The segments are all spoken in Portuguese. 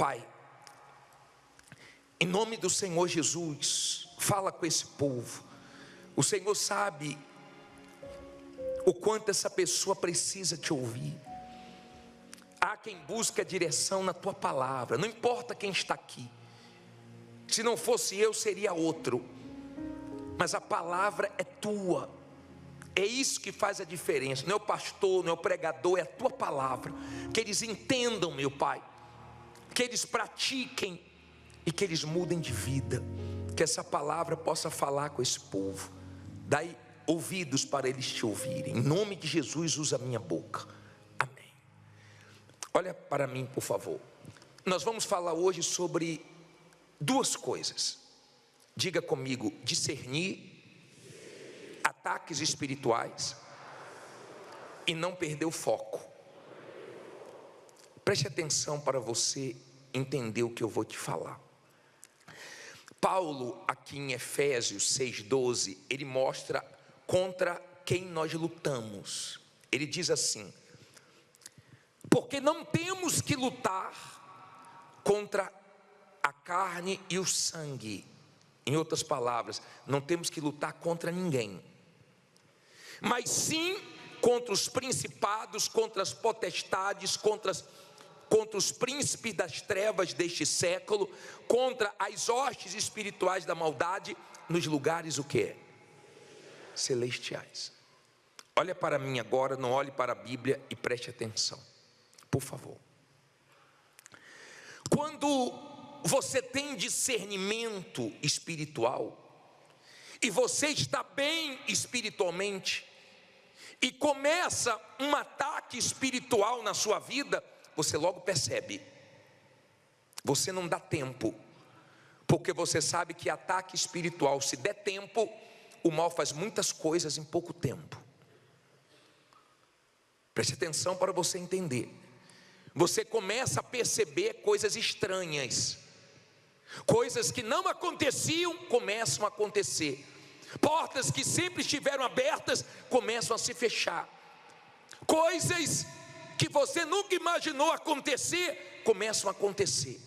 Pai, em nome do Senhor Jesus, fala com esse povo. O Senhor sabe o quanto essa pessoa precisa te ouvir. Há quem busque a direção na tua palavra, não importa quem está aqui. Se não fosse eu, seria outro, mas a palavra é tua. É isso que faz a diferença. Não é o pastor, não é o pregador, é a tua palavra. Que eles entendam, meu Pai, que eles pratiquem e que eles mudem de vida. Que essa palavra possa falar com esse povo. Dai ouvidos para eles te ouvirem. Em nome de Jesus, usa a minha boca. Amém. Olha para mim, por favor. Nós vamos falar hoje sobre duas coisas. Diga comigo: discernir ataques espirituais e não perder o foco. Preste atenção para você entender o que eu vou te falar. Paulo, aqui em Efésios 6,12, ele mostra contra quem nós lutamos. Ele diz assim: porque não temos que lutar contra a carne e o sangue. Em outras palavras, não temos que lutar contra ninguém, mas sim contra os principados, contra as potestades, contra os príncipes das trevas deste século, contra as hostes espirituais da maldade nos lugares o quê? Celestiais. Olha para mim agora, não olhe para a Bíblia e preste atenção, por favor. Quando você tem discernimento espiritual e você está bem espiritualmente e começa um ataque espiritual na sua vida, você logo percebe. Você não dá tempo, porque você sabe que ataque espiritual, se der tempo, o mal faz muitas coisas em pouco tempo. Preste atenção para você entender. Você começa a perceber coisas estranhas, coisas que não aconteciam começam a acontecer. Portas que sempre estiveram abertas começam a se fechar. Coisas que você nunca imaginou acontecer começam a acontecer.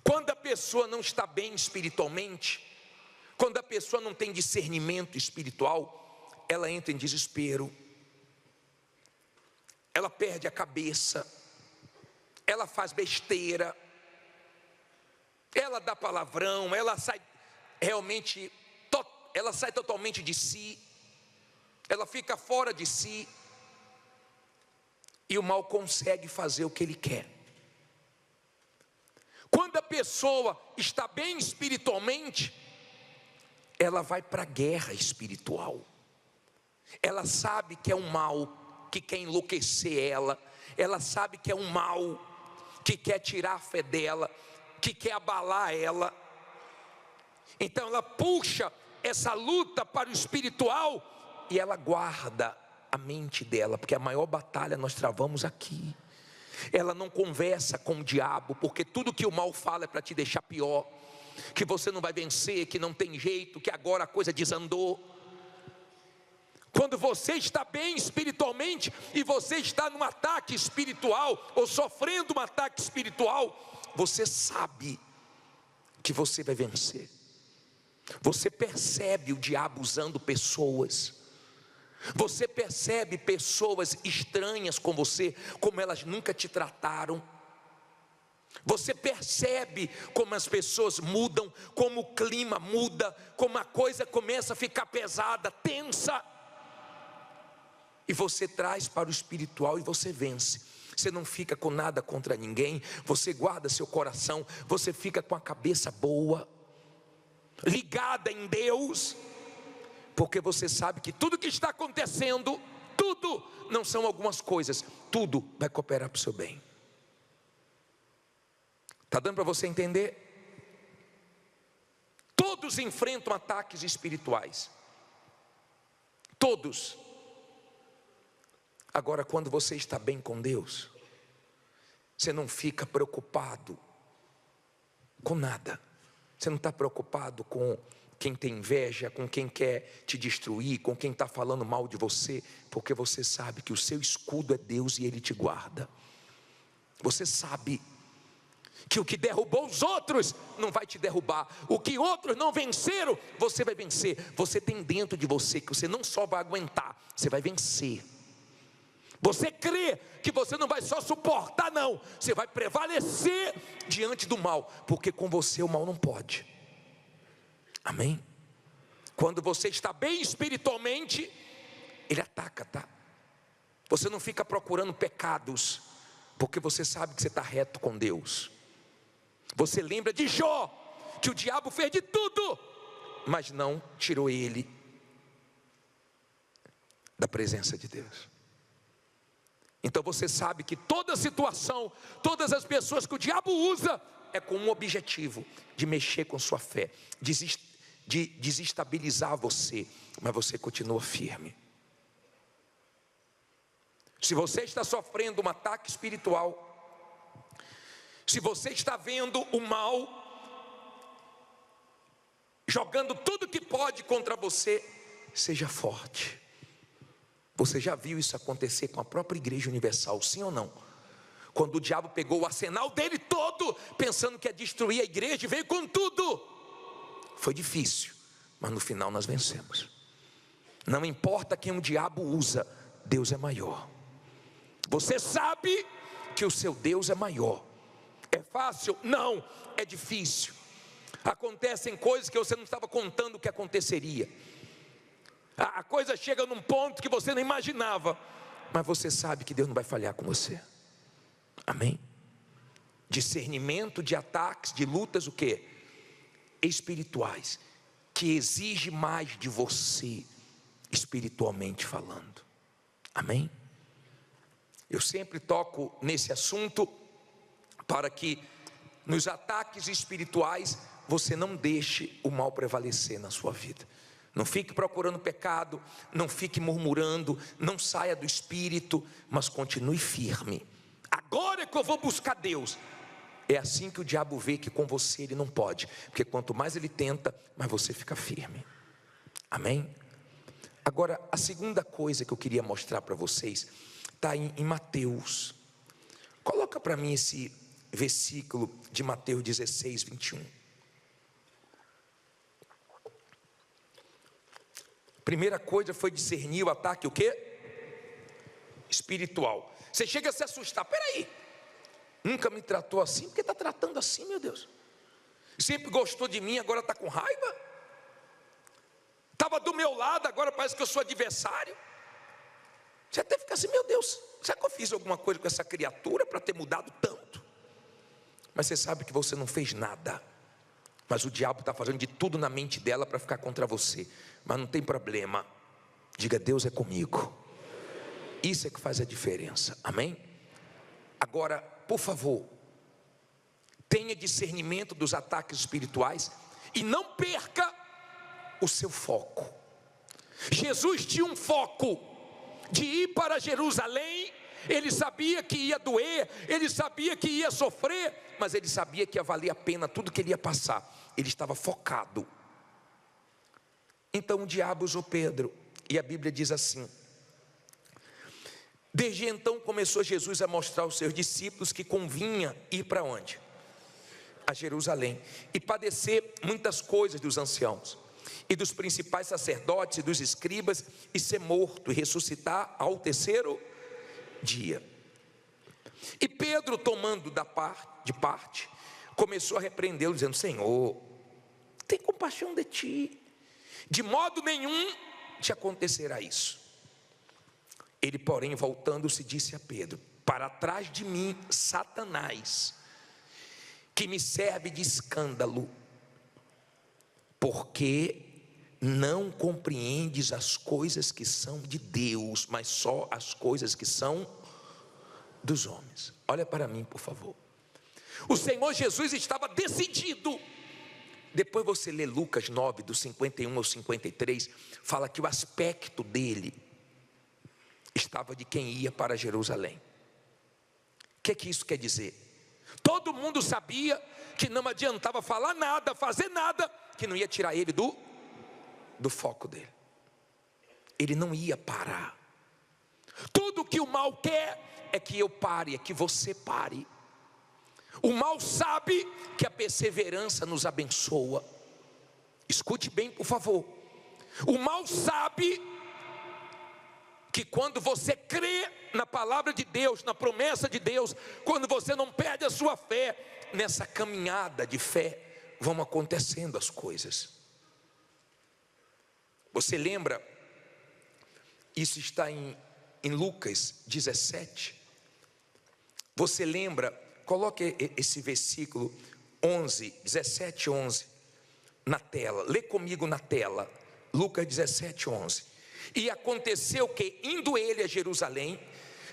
Quando a pessoa não está bem espiritualmente, quando a pessoa não tem discernimento espiritual, ela entra em desespero, ela perde a cabeça, ela faz besteira, ela dá palavrão, ela sai totalmente de si, ela fica fora de si, e o mal consegue fazer o que ele quer. Quando a pessoa está bem espiritualmente, ela vai para a guerra espiritual. Ela sabe que é um mal que quer enlouquecer ela, ela sabe que é um mal que quer tirar a fé dela, que quer abalar ela. Então ela puxa essa luta para o espiritual e ela guarda a mente dela, porque a maior batalha nós travamos aqui. Ela não conversa com o diabo, porque tudo que o mal fala é para te deixar pior, que você não vai vencer, que não tem jeito, que agora a coisa desandou. Quando você está bem espiritualmente e você está num ataque espiritual ou sofrendo um ataque espiritual, você sabe que você vai vencer. Você percebe o diabo usando pessoas. Você percebe pessoas estranhas com você, como elas nunca te trataram. Você percebe como as pessoas mudam, como o clima muda, como a coisa começa a ficar pesada, tensa. E você traz para o espiritual e você vence. Você não fica com nada contra ninguém, você guarda seu coração, você fica com a cabeça boa, ligada em Deus, porque você sabe que tudo que está acontecendo, tudo, não são algumas coisas, tudo vai cooperar para o seu bem. Está dando para você entender? Todos enfrentam ataques espirituais, todos. Agora, quando você está bem com Deus, você não fica preocupado com nada. Você não está preocupado com quem tem inveja, com quem quer te destruir, com quem está falando mal de você, porque você sabe que o seu escudo é Deus e Ele te guarda. Você sabe que o que derrubou os outros não vai te derrubar, o que outros não venceram, você vai vencer. Você tem dentro de você que você não só vai aguentar, você vai vencer. Você crê que você não vai só suportar, não, você vai prevalecer diante do mal, porque com você o mal não pode. Amém? Quando você está bem espiritualmente, ele ataca, tá? Você não fica procurando pecados, porque você sabe que você está reto com Deus. Você lembra de Jó, que o diabo fez de tudo, mas não tirou ele da presença de Deus. Então você sabe que toda situação, todas as pessoas que o diabo usa, é com um objetivo, de mexer com sua fé, de desestabilizar você, mas você continua firme. Se você está sofrendo um ataque espiritual, se você está vendo o mal jogando tudo que pode contra você, seja forte. Você já viu isso acontecer com a própria Igreja Universal, sim ou não? Quando o diabo pegou o arsenal dele todo, pensando que ia destruir a igreja, e veio com tudo. Foi difícil, mas no final nós vencemos. Não importa quem o diabo usa, Deus é maior. Você sabe que o seu Deus é maior. É fácil? Não, é difícil. Acontecem coisas que você não estava contando que aconteceria. A coisa chega num ponto que você não imaginava, mas você sabe que Deus não vai falhar com você. Amém? Discernimento de ataques, de lutas, o quê? Espirituais, que exige mais de você, espiritualmente falando. Amém? Eu sempre toco nesse assunto, para que nos ataques espirituais, você não deixe o mal prevalecer na sua vida. Não fique procurando pecado, não fique murmurando, não saia do espírito, mas continue firme. Agora é que eu vou buscar Deus. É assim que o diabo vê que com você ele não pode, porque quanto mais ele tenta, mais você fica firme. Amém? Agora, a segunda coisa que eu queria mostrar para vocês está em Mateus. Coloca para mim esse versículo de Mateus 16, 21. Primeira coisa foi discernir o ataque, o quê? Espiritual. Você chega a se assustar, peraí, nunca me tratou assim, por que está tratando assim, meu Deus? Sempre gostou de mim, agora está com raiva? Estava do meu lado, agora parece que eu sou adversário? Você até fica assim, meu Deus, será que eu fiz alguma coisa com essa criatura para ter mudado tanto? Mas você sabe que você não fez nada, mas o diabo está fazendo de tudo na mente dela para ficar contra você. Mas não tem problema, diga: Deus é comigo. Isso é que faz a diferença, amém? Agora, por favor, tenha discernimento dos ataques espirituais e não perca o seu foco. Jesus tinha um foco de ir para Jerusalém. Ele sabia que ia doer, ele sabia que ia sofrer, mas ele sabia que ia valer a pena tudo que ele ia passar. Ele estava focado. Então o diabo usou Pedro, e a Bíblia diz assim: desde então começou Jesus a mostrar aos seus discípulos que convinha ir para onde? A Jerusalém, e padecer muitas coisas dos anciãos e dos principais sacerdotes e dos escribas, e ser morto e ressuscitar ao terceiro dia. E Pedro, tomando de parte, começou a repreendê-lo, dizendo: Senhor, tem compaixão de ti, de modo nenhum te acontecerá isso. Ele, porém, voltando-se, disse a Pedro: para trás de mim, Satanás, que me serve de escândalo, porque não compreendes as coisas que são de Deus, mas só as coisas que são dos homens. Olha para mim, por favor. O Senhor Jesus estava decidido. Depois você lê Lucas 9, do 51 ao 53, fala que o aspecto dele estava de quem ia para Jerusalém. O que isso quer dizer? Todo mundo sabia que não adiantava falar nada, fazer nada, que não ia tirar ele do foco dele. Ele não ia parar. Tudo que o mal quer é que eu pare, é que você pare. O mal sabe que a perseverança nos abençoa. Escute bem, por favor. O mal sabe que quando você crê na palavra de Deus, na promessa de Deus, quando você não perde a sua fé, nessa caminhada de fé, vão acontecendo as coisas. Você lembra? Isso está em Lucas 17. Você lembra? Coloque esse versículo 11, 17, 11 na tela. Lê comigo na tela. Lucas 17, 11. E aconteceu que, indo ele a Jerusalém,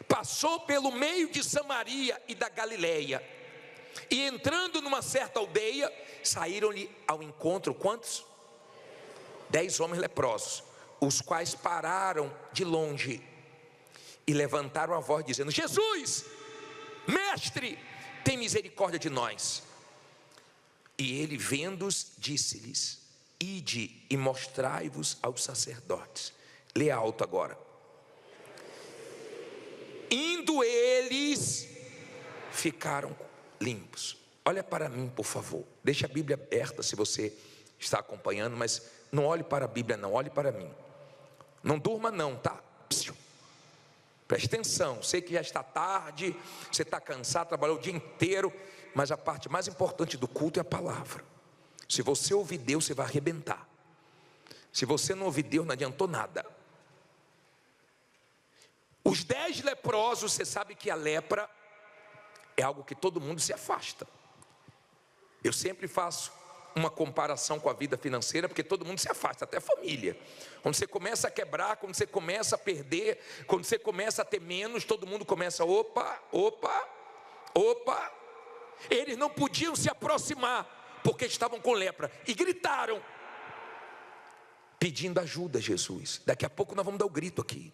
passou pelo meio de Samaria e da Galileia. E entrando numa certa aldeia, saíram-lhe ao encontro, quantos? 10 homens leprosos, os quais pararam de longe e levantaram a voz dizendo: Jesus, mestre, tem misericórdia de nós. E ele, vendo-os, disse-lhes: ide e mostrai-vos aos sacerdotes. Lê alto agora. Indo eles, ficaram limpos. Olha para mim, por favor. Deixa a Bíblia aberta se você está acompanhando, mas não olhe para a Bíblia não, olhe para mim. Não durma não, tá? Preste atenção, sei que já está tarde, você está cansado, trabalhou o dia inteiro, mas a parte mais importante do culto é a palavra. Se você ouvir Deus, você vai arrebentar. Se você não ouvir Deus, não adiantou nada. Os 10 leprosos, você sabe que a lepra é algo que todo mundo se afasta. Eu sempre faço uma comparação com a vida financeira, porque todo mundo se afasta, até a família. Quando você começa a quebrar, quando você começa a perder, quando você começa a ter menos, todo mundo começa, opa. Eles não podiam se aproximar, porque estavam com lepra, e gritaram, pedindo ajuda a Jesus. Daqui a pouco nós vamos dar o grito aqui,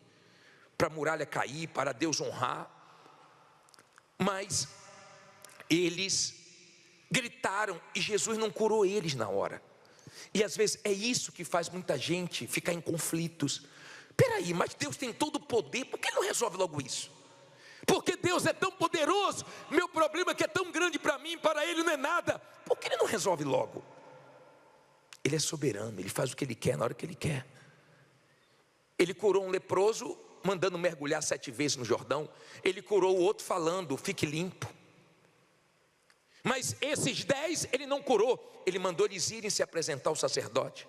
para a muralha cair, para Deus honrar. Mas eles gritaram e Jesus não curou eles na hora. E às vezes é isso que faz muita gente ficar em conflitos. Peraí, mas Deus tem todo o poder, por que Ele não resolve logo isso? Porque Deus é tão poderoso, meu problema é que é tão grande para mim, para Ele não é nada. Por que Ele não resolve logo? Ele é soberano, Ele faz o que Ele quer na hora que Ele quer. Ele curou um leproso mandando mergulhar 7 vezes no Jordão. Ele curou o outro falando, fique limpo. Mas esses 10 ele não curou. Ele mandou eles irem se apresentar ao sacerdote.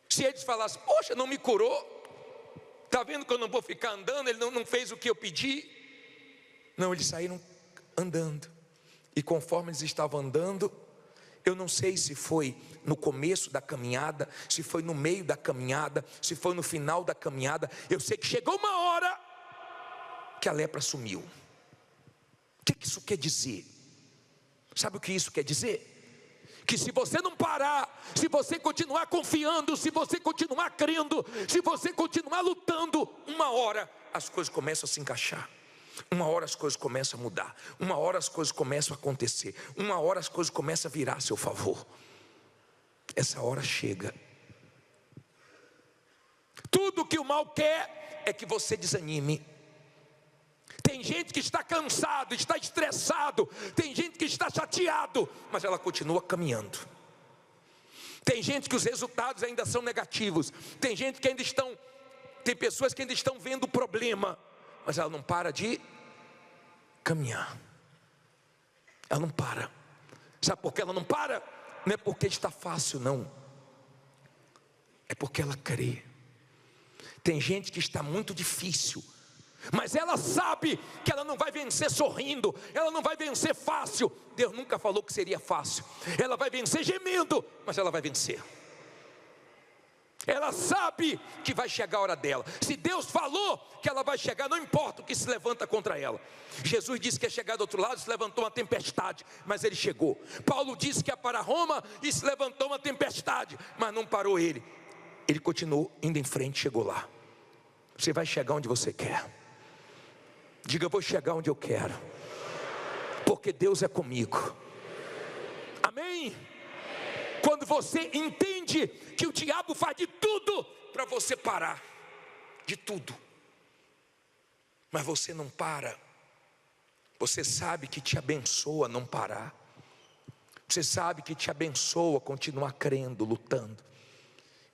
Se eles falassem, poxa, não me curou, está vendo que eu não vou ficar andando, ele não fez o que eu pedi. Não, eles saíram andando. E conforme eles estavam andando, eu não sei se foi no começo da caminhada, se foi no meio da caminhada, se foi no final da caminhada. Eu sei que chegou uma hora que a lepra sumiu. O que isso quer dizer? Sabe o que isso quer dizer? Que se você não parar, se você continuar confiando, se você continuar crendo, se você continuar lutando, uma hora as coisas começam a se encaixar. Uma hora as coisas começam a mudar. Uma hora as coisas começam a acontecer. Uma hora as coisas começam a virar a seu favor. Essa hora chega. Tudo que o mal quer é que você desanime. Tem gente que está cansado, está estressado. Tem gente que está chateado, mas ela continua caminhando. Tem gente que os resultados ainda são negativos. Tem gente que ainda estão, tem pessoas que ainda estão vendo o problema, mas ela não para de caminhar. Ela não para. Sabe por que ela não para? Não é porque está fácil, não. É porque ela crê. Tem gente que está muito difícil, mas ela sabe que ela não vai vencer sorrindo. Ela não vai vencer fácil. Deus nunca falou que seria fácil. Ela vai vencer gemendo, mas ela vai vencer. Ela sabe que vai chegar a hora dela. Se Deus falou que ela vai chegar, não importa o que se levanta contra ela. Jesus disse que ia chegar do outro lado, se levantou uma tempestade, mas ele chegou. Paulo disse que ia para Roma e se levantou uma tempestade, mas não parou ele. Ele continuou indo em frente, chegou lá. Você vai chegar onde você quer. Diga, eu vou chegar onde eu quero, porque Deus é comigo. Amém? Quando você entende que o diabo faz de tudo para você parar, de tudo, mas você não para, Você sabe que te abençoa não parar. Você sabe que te abençoa continuar crendo, lutando.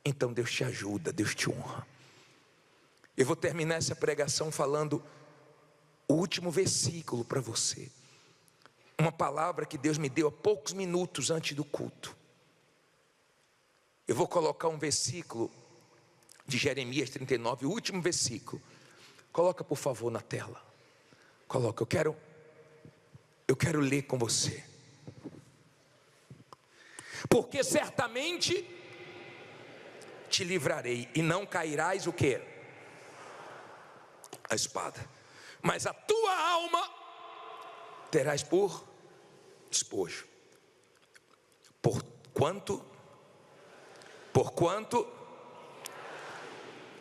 Então Deus te ajuda, Deus te honra. Eu vou terminar essa pregação falando o último versículo para você. Uma palavra que Deus me deu há poucos minutos antes do culto. Eu vou colocar um versículo de Jeremias 39, o último versículo. Coloca por favor na tela. Coloca, eu quero ler com você. Porque certamente te livrarei e não cairás o quê? A espada. Mas a tua alma terás por despojo. Por quanto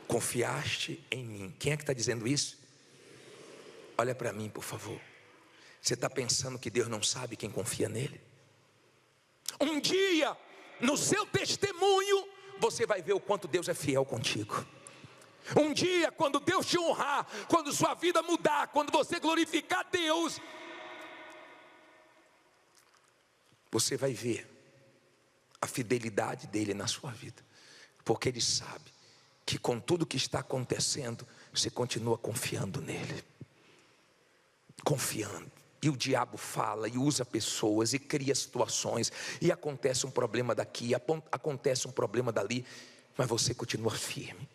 confiaste em mim. Quem é que está dizendo isso? Olha para mim, por favor. Você está pensando que Deus não sabe quem confia nele? Um dia, no seu testemunho, você vai ver o quanto Deus é fiel contigo. Um dia, quando Deus te honrar, quando sua vida mudar, quando você glorificar Deus, você vai ver a fidelidade dele na sua vida. Porque ele sabe que com tudo que está acontecendo, você continua confiando nele. Confiando. E o diabo fala e usa pessoas e cria situações, e acontece um problema daqui, acontece um problema dali, mas você continua firme.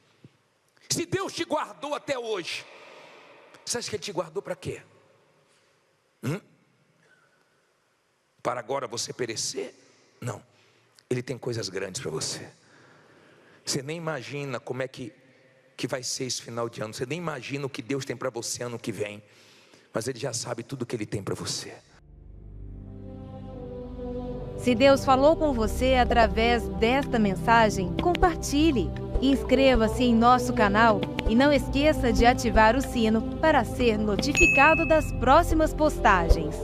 Se Deus te guardou até hoje, você acha que Ele te guardou para quê? Para agora você perecer? Não, Ele tem coisas grandes para você. Você nem imagina como é que vai ser esse final de ano. Você nem imagina o que Deus tem para você ano que vem. Mas Ele já sabe tudo o que Ele tem para você. Se Deus falou com você através desta mensagem, compartilhe. Inscreva-se em nosso canal e não esqueça de ativar o sino para ser notificado das próximas postagens.